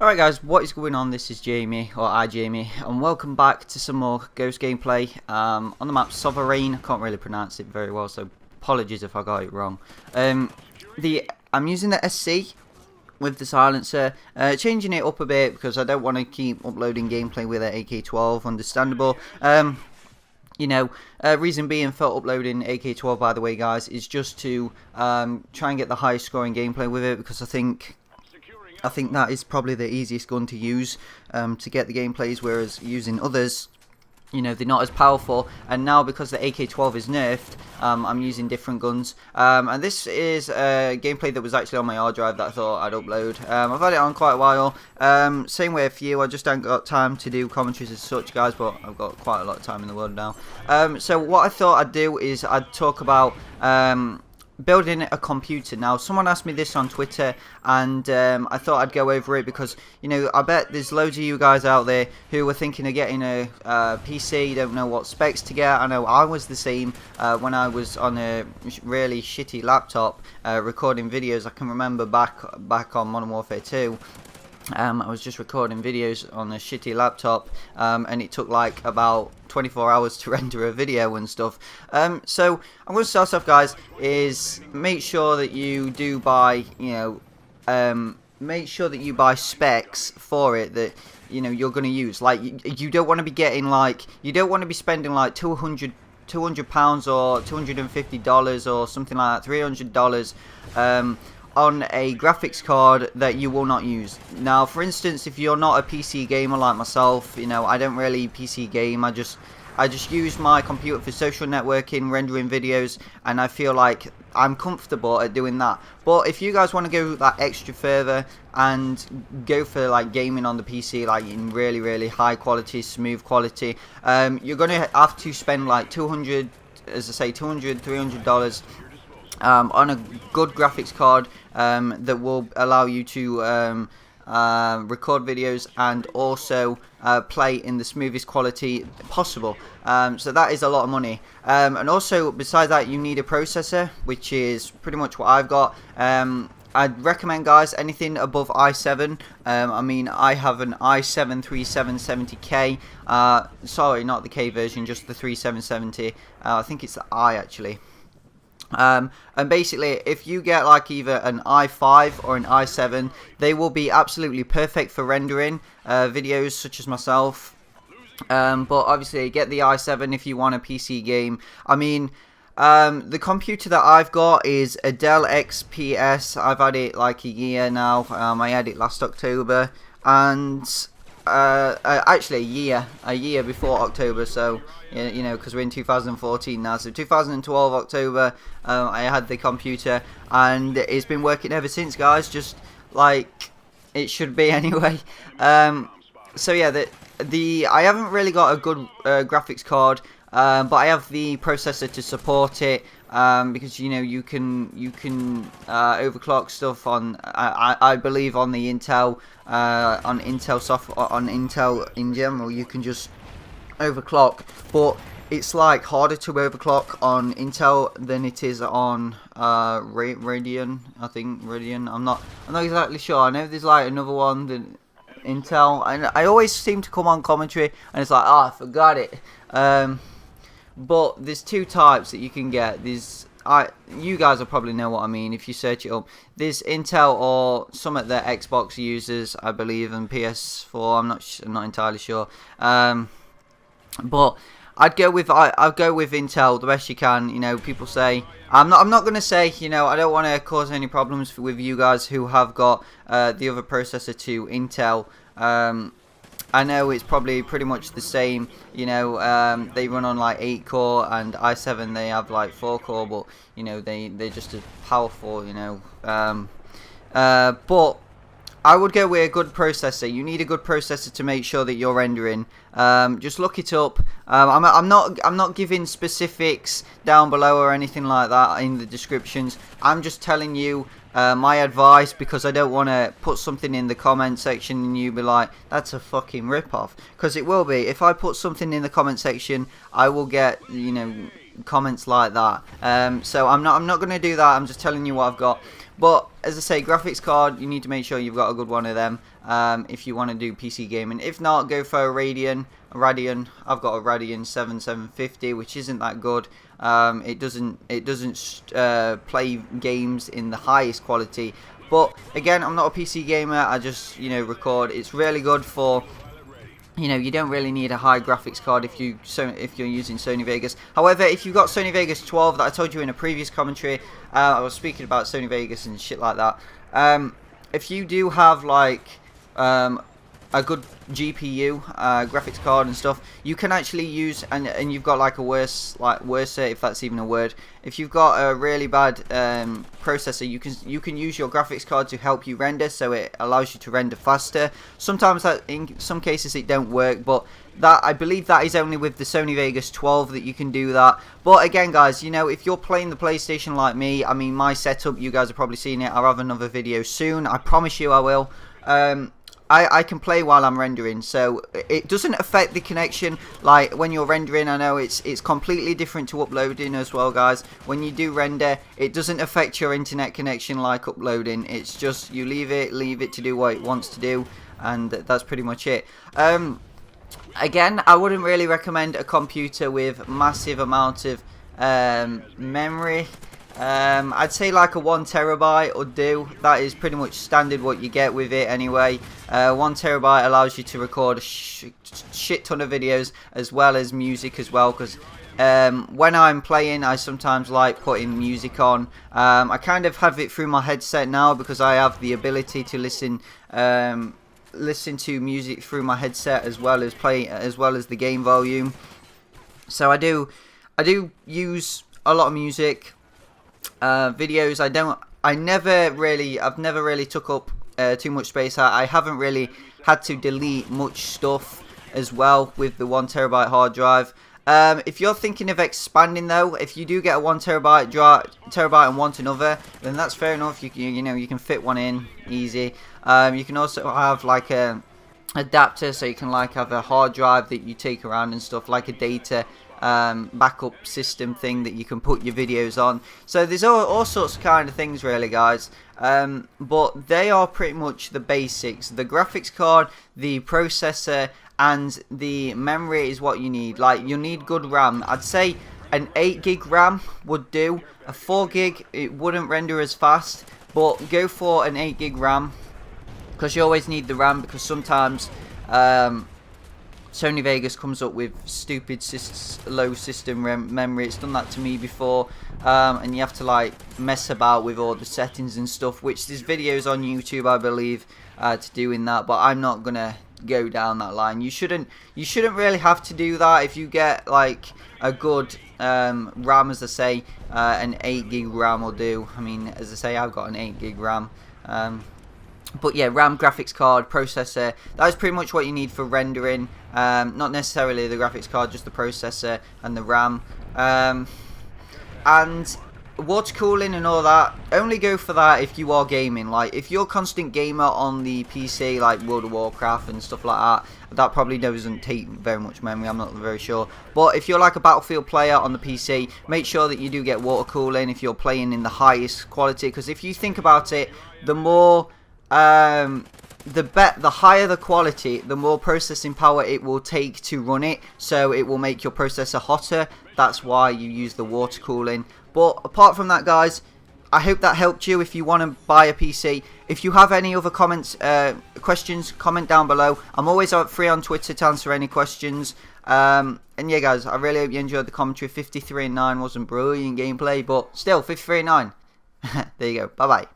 Alright guys, what is going on? This is Jamie, or iJamiee, and welcome back to some more Ghost gameplay on the map Sovereign. I can't really pronounce it very well, so apologies if I got it wrong. I'm using the SC with the silencer, changing it up a bit because I don't want to keep uploading gameplay with an AK-12, understandable. Reason being for uploading AK-12, by the way guys, is just to try and get the highest scoring gameplay with it, because I think that is probably the easiest gun to use to get the gameplays, whereas using others, they're not as powerful. And now because the AK-12 is nerfed, I'm using different guns. And this is a gameplay that was actually on my hard drive that I thought I'd upload. I've had it on quite a while. Same way for you, I just haven't got time to do commentaries as such, guys, but I've got quite a lot of time in the world now. So what I thought I'd do is I'd talk about building a computer. Now, someone asked me this on Twitter, and I thought I'd go over it because, I bet there's loads of you guys out there who are thinking of getting a PC, don't know what specs to get. I know I was the same when I was on a really shitty laptop recording videos. I can remember back on Modern Warfare 2. I was just recording videos on a shitty laptop, and it took like about 24 hours to render a video and stuff. So I'm going to start off, guys, is make sure that you do buy, make sure that you buy specs for it that you're going to use. Like you don't want to be getting you don't want to be spending like £200 or $250 or something like that, $300 on a graphics card that you will not use. Now, for instance, if you're not a PC gamer like myself, I don't really PC game. I just use my computer for social networking, rendering videos, and I feel like I'm comfortable at doing that. But if you guys want to go that extra further and go for like gaming on the PC, like in really high quality, smooth quality, you're gonna have to spend like $200, as I say, $300 on a good graphics card that will allow you to record videos and also play in the smoothest quality possible. So that is a lot of money. And also, besides that, you need a processor, which is pretty much what I've got. I'd recommend, guys, anything above i7. I mean, I have an i7 3770K. Sorry, not the K version, just the 3770. I think it's the I, actually. And basically, if you get like either an i5 or an i7, they will be absolutely perfect for rendering videos such as myself. But obviously, get the i7 if you want a PC game. I mean, the computer that I've got is a Dell XPS. I've had it like a year now. I had it last October, and actually a year before October, so because we're in 2014 now, so 2012 October, I had the computer, and it's been working ever since, guys, just like it should be anyway. So yeah, I haven't really got a good graphics card, but I have the processor to support it, because you can overclock stuff on I believe on the Intel on Intel in general. You can just overclock, but it's like harder to overclock on Intel than it is on Radeon. I think Radeon. I'm not exactly sure. I know there's like another one that Intel, and I always seem to come on commentary and it's like, oh, I forgot it. But there's two types that you can get. You guys will probably know what I mean if you search it up. There's Intel or some of the Xbox users, I believe, and PS4. I'm not entirely sure. But I'd go with Intel the best you can. People say I'm not gonna say I don't want to cause any problems with you guys who have got the other processor to Intel. I know it's probably pretty much the same, they run on like 8 core, and i7 they have like 4 core, but they're just as powerful, but I would go with a good processor. You need a good processor to make sure that you're rendering. Just look it up. I'm not giving specifics down below or anything like that in the descriptions. I'm just telling you my advice, because I don't want to put something in the comment section and you be like, that's a fucking rip-off, because it will be. If I put something in the comment section, I will get comments like that. So I'm not going to do that. I'm just telling you what I've got. But as I say, graphics card, you need to make sure you've got a good one of them if you want to do PC gaming. If not, go for a Radeon. I've got a Radeon 7750, which isn't that good. It doesn't play games in the highest quality. But again, I'm not a PC gamer. I just record. It's really good for. You don't really need a high graphics card if you're using Sony Vegas. However, if you've got Sony Vegas 12 that I told you in a previous commentary, I was speaking about Sony Vegas and shit like that. If you do have like a good GPU, graphics card and stuff, you can actually use and you've got like a worse if that's even a word. If you've got a really bad processor, you can use your graphics card to help you render, so it allows you to render faster. Sometimes in some cases it don't work, but I believe that is only with the Sony Vegas 12 that you can do that. But again, guys, if you're playing the PlayStation like me, I mean, my setup, you guys have probably seen it. I'll have another video soon. I promise you I will. I can play while I'm rendering, so it doesn't affect the connection. Like when you're rendering, I know it's completely different to uploading as well, guys. When you do render, it doesn't affect your internet connection like uploading. It's just you leave it to do what it wants to do, and that's pretty much it. Again, I wouldn't really recommend a computer with massive amount of memory. I'd say like a 1 terabyte would do. That is pretty much standard what you get with it anyway. 1 terabyte allows you to record a shit ton of videos as well as music as well, because when I'm playing, I sometimes like putting music on. I kind of have it through my headset now because I have the ability to listen to music through my headset as well as the game volume. So I do use a lot of music. Videos, I've never really took up too much space. I haven't really had to delete much stuff as well with the 1 terabyte hard drive. If you're thinking of expanding though, if you do get a 1 terabyte and want another, then that's fair enough. You can fit one in easy. You can also have like a adapter, so you can like have a hard drive that you take around and stuff, like a data backup system thing that you can put your videos on. So there's all sorts of kind of things really, guys, but they are pretty much the basics. The graphics card, the processor, and the memory is what you need. Like, you need good RAM. I'd say an 8 gig RAM would do. A 4 gig, it wouldn't render as fast, but go for an 8 gig RAM, because you always need the RAM, because sometimes Sony Vegas comes up with stupid low system memory. It's done that to me before, and you have to like mess about with all the settings and stuff, which there's videos on YouTube, I believe, to doing that, but I'm not gonna go down that line. You shouldn't really have to do that. If you get like a good RAM, as I say, an 8 gig RAM will do. I mean, as I say, I've got an 8 gig RAM. But yeah, RAM, graphics card, processor, that is pretty much what you need for rendering. Not necessarily the graphics card, just the processor and the RAM. And water cooling and all that, only go for that if you are gaming. Like, if you're a constant gamer on the PC, like World of Warcraft and stuff like that, that probably doesn't take very much memory, I'm not very sure. But if you're like a Battlefield player on the PC, make sure that you do get water cooling if you're playing in the highest quality, because if you think about it, the more the higher the quality, the more processing power it will take to run it, so it will make your processor hotter. That's why you use the water cooling. But apart from that, guys, I hope that helped you if you want to buy a PC. If you have any other questions, comment down below. I'm always free on Twitter to answer any questions. And yeah, guys, I really hope you enjoyed the commentary. 53-9 wasn't brilliant gameplay, but still, 53-9. There you go. Bye-bye.